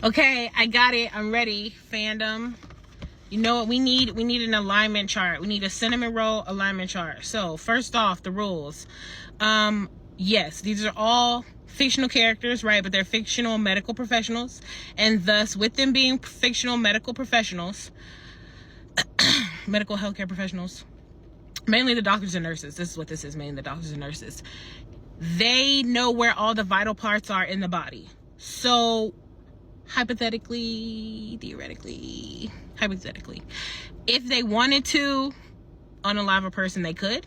Okay, I got it. I'm ready, fandom. You know what we need? We need an alignment chart. We need a cinnamon roll alignment chart. So first off, the rules. Yes, these are all fictional characters, right? But they're fictional medical professionals. And thus, with them being fictional medical professionals, medical healthcare professionals, mainly the doctors and nurses. This is what this is, mainly the doctors and nurses. They know where all the vital parts are in the body. So hypothetically, if they wanted to unalive a person, they could,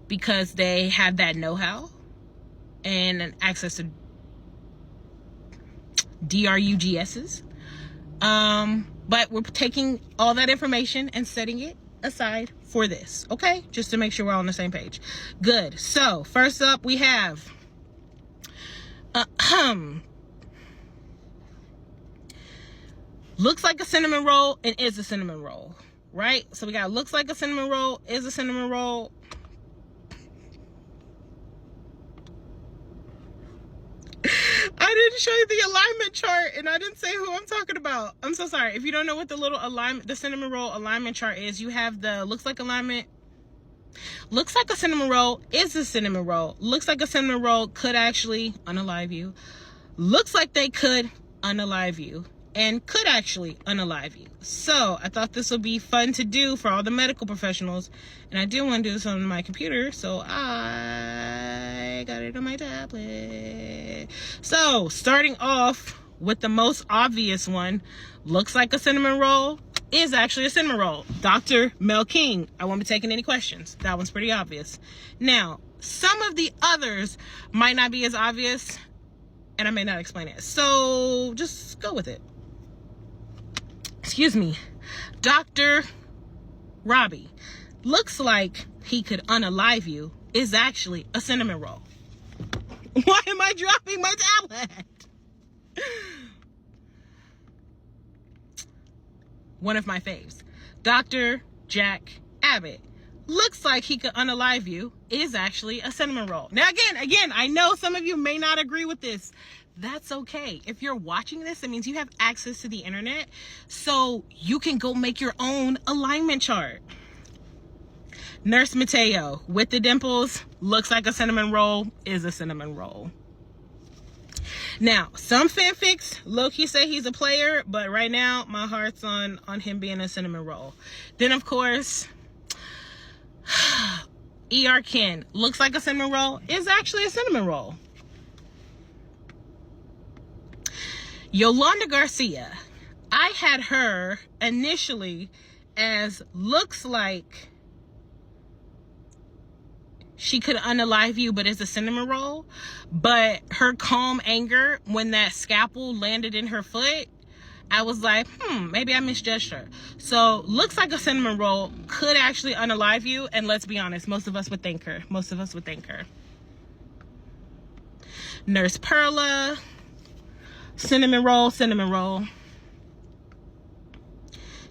because they have that know-how and access to DRUGSs. But we're taking all that information and setting it aside for this, okay? Just to make sure we're all on the same page. Good. So first up, we have looks like a cinnamon roll and is a cinnamon roll, right? So we got looks like a cinnamon roll, is a cinnamon roll. I didn't show you the alignment chart and I didn't say who I'm talking about. I'm so sorry. If you don't know what the little alignment, the cinnamon roll alignment chart is, you have the looks like alignment. Looks like a cinnamon roll is a cinnamon roll. Looks like a cinnamon roll could actually unalive you. Looks like they could unalive you. And could actually unalive you. So I thought this would be fun to do for all the medical professionals. And I did want to do this on my computer, so I got it on my tablet. So starting off with the most obvious one, looks like a cinnamon roll, is actually a cinnamon roll. Dr. Mel King. I won't be taking any questions. That one's pretty obvious. Now, some of the others might not be as obvious, and I may not explain it. So just go with it. Excuse me, Dr. Robbie, looks like he could unalive you, is actually a cinnamon roll. Why am I dropping my tablet? One of my faves. Dr. Jack Abbott, looks like he could unalive you, is actually a cinnamon roll. Now again, I know some of you may not agree with this. That's okay. If you're watching this, it means you have access to the internet, so you can go make your own alignment chart. Nurse Mateo, with the dimples, looks like a cinnamon roll, is a cinnamon roll. Now, some fanfics low-key say he's a player, but right now, my heart's on him being a cinnamon roll. Then, of course, ER Ken, looks like a cinnamon roll, is actually a cinnamon roll. Yolanda Garcia, I had her initially as looks like she could unalive you, but is a cinnamon roll. But her calm anger when that scalpel landed in her foot, I was like, maybe I misjudged her. So looks like a cinnamon roll, could actually unalive you. And let's be honest, most of us would thank her. Nurse Perla, cinnamon roll, cinnamon roll.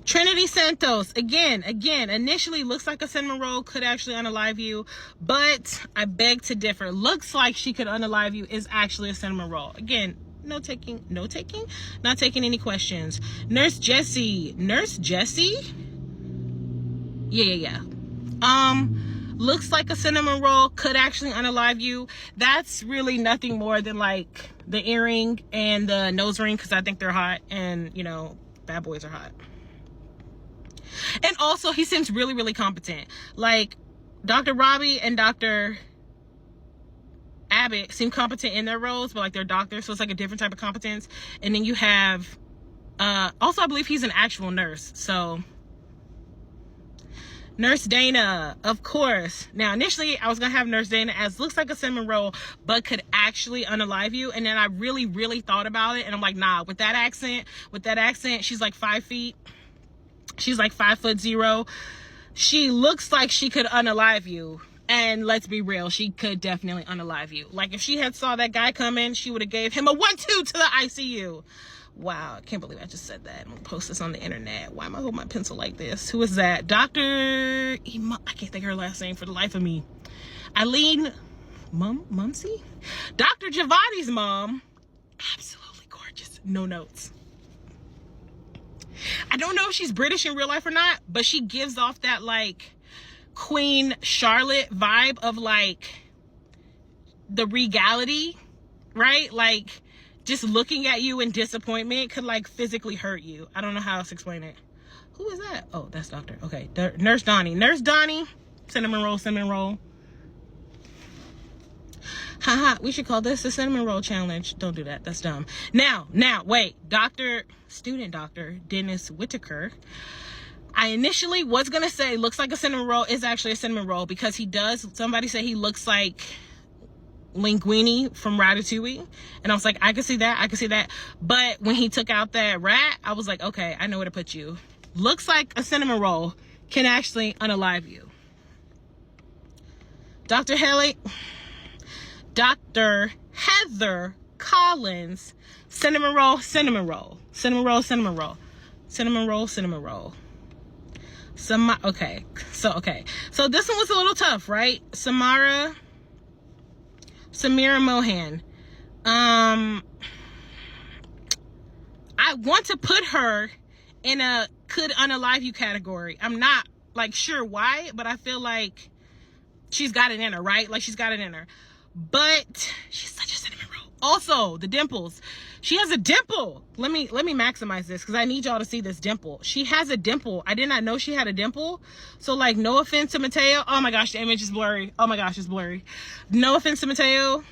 Trinity Santos, again, initially looks like a cinnamon roll, could actually unalive you, but I beg to differ. Looks like she could unalive you, is actually a cinnamon roll. Again, not taking any questions. Nurse Jessie. Yeah. Looks like a cinnamon roll, could actually unalive you. That's really nothing more than like the earring and the nose ring, because I think they're hot, and you know, bad boys are hot. And also, he seems really, really competent. Like, Dr. Robbie and Dr. Abbott seem competent in their roles, but like they're doctors, so it's like a different type of competence. And then you have, also I believe he's an actual nurse, so. Nurse Dana, of course. Now, initially, I was going to have Nurse Dana as looks like a cinnamon roll, but could actually unalive you. And then I really, really thought about it. And I'm like, nah, with that accent, she's like 5 feet. She's like 5'0". She looks like she could unalive you. And let's be real, she could definitely unalive you. Like, if she had saw that guy coming, she would have gave him a 1-2 to the ICU. Wow, I can't believe I just said that. I'm gonna post this on the internet. Why am I holding my pencil like this? Who is that? Dr. I can't think of her last name for the life of me. Eileen Mumsey? Dr. Javadi's mom. Absolutely gorgeous. no notes. I don't know if she's British in real life or not, but she gives off that like Queen Charlotte vibe of like the regality, right? Like just looking at you in disappointment could like physically hurt you. I don't know how else to explain it. Who is that? Oh, that's Doctor. Okay, Nurse Donnie. Nurse Donnie. Cinnamon roll, cinnamon roll. Haha, we should call this the cinnamon roll challenge. Don't do that. That's dumb. Now, wait. Student doctor Dennis Whitaker. I initially was going to say looks like a cinnamon roll, is actually a cinnamon roll because he does. Somebody said he looks like Linguini from Ratatouille. And I was like, I can see that. But when he took out that rat, I was like, okay, I know where to put you. Looks like a cinnamon roll can actually unalive you. Dr. Heather Collins, cinnamon roll, cinnamon roll. Cinnamon roll, cinnamon roll. Cinnamon roll, cinnamon roll. Okay. So this one was a little tough, right? Samira Mohan. I want to put her in a could unalive you category. I'm not like sure why, but I feel like she's got it in her, right? Like she's got it in her. But she's such a cinnamon roll. Also, the dimples. She has a dimple. Let me maximize this because I need y'all to see this dimple. She has a dimple. I did not know she had a dimple. So like, no offense to Mateo. Oh my gosh, the image is blurry. Oh my gosh, it's blurry. No offense to Mateo.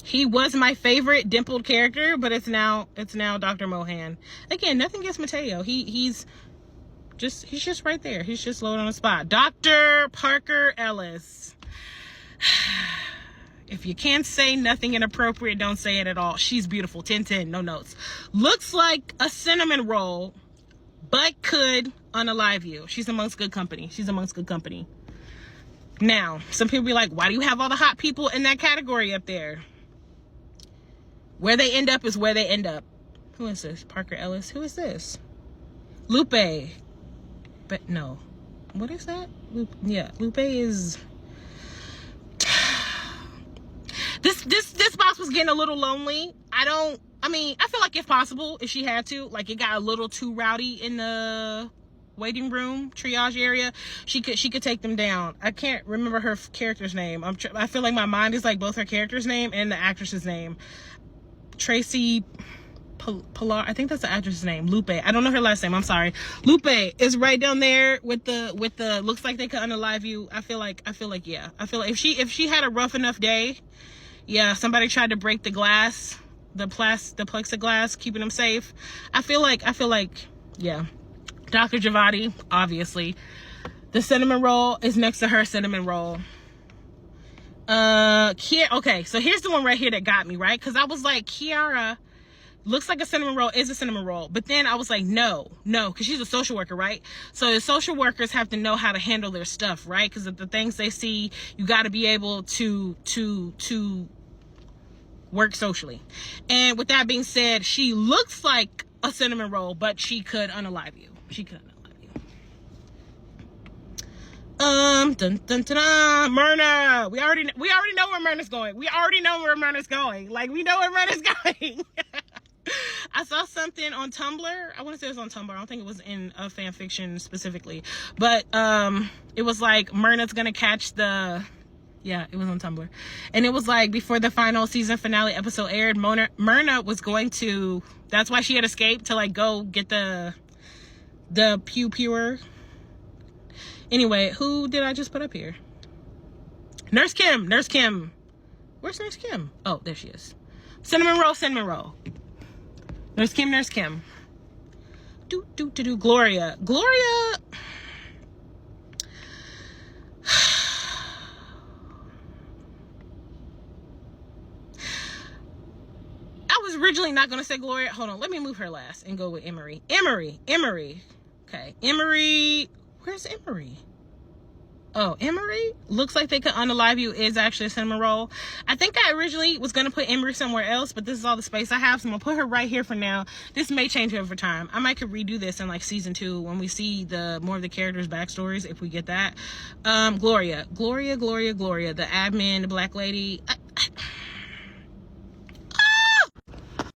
He was my favorite dimpled character, but it's now Dr. Mohan. Again, nothing against Mateo. He's just right there. He's just loaded on the spot. Dr. Parker Ellis. If you can't say nothing inappropriate, don't say it at all. She's beautiful. 10-10, no notes. Looks like a cinnamon roll, but could unalive you. She's amongst good company. Now, some people be like, why do you have all the hot people in that category up there? Where they end up is where they end up. Who is this? Parker Ellis. Who is this? Lupe. But no. What is that? Lupe is... This box was getting a little lonely. I feel like if possible, if she had to, like it got a little too rowdy in the waiting room triage area, she could take them down. I can't remember her character's name. I feel like my mind is like both her character's name and the actress's name. Tracy Pilar, I think that's the actress's name. Lupe. I don't know her last name. I'm sorry. Lupe is right down there with the looks like they could unalive you. I feel like yeah. I feel like if she had a rough enough day, yeah, somebody tried to break the glass, the plexiglass, keeping them safe. I feel like yeah. Dr. Javati, obviously. The cinnamon roll is next to her cinnamon roll. Okay, so here's the one right here that got me, right? Because I was like, Kiara looks like a cinnamon roll, is a cinnamon roll. But then I was like, no, because she's a social worker, right? So the social workers have to know how to handle their stuff, right? Because of the things they see, you got to be able to work socially. And with that being said, she looks like a cinnamon roll, but she could unalive you. Dun, dun, dun, dun, Myrna. We already know where Myrna's going. Like, we know where Myrna's going. I saw something on Tumblr. I want to say it was on Tumblr. I don't think it was in a fan fiction specifically. But it was like Myrna's gonna catch the... Yeah, it was on Tumblr. And it was like before the final season finale episode aired, Myrna was going to... That's why she had escaped, to like go get the pew pewer. Anyway, who did I just put up here? Nurse Kim. Where's Nurse Kim? Oh, there she is. Cinnamon roll. Nurse Kim. Gloria. I was originally not going to say Gloria. Hold on. Let me move her last and go with Emery. Okay. Emery. Where's Emery? Oh, Emery looks like they could unalive you is actually a cinnamon roll. I think I originally was going to put Emery somewhere else, but this is all the space I have, so I'm going to put her right here for now. This may change over time. I might could redo this in like season 2 when we see more of the characters' backstories, if we get that. Gloria, the admin, the black lady.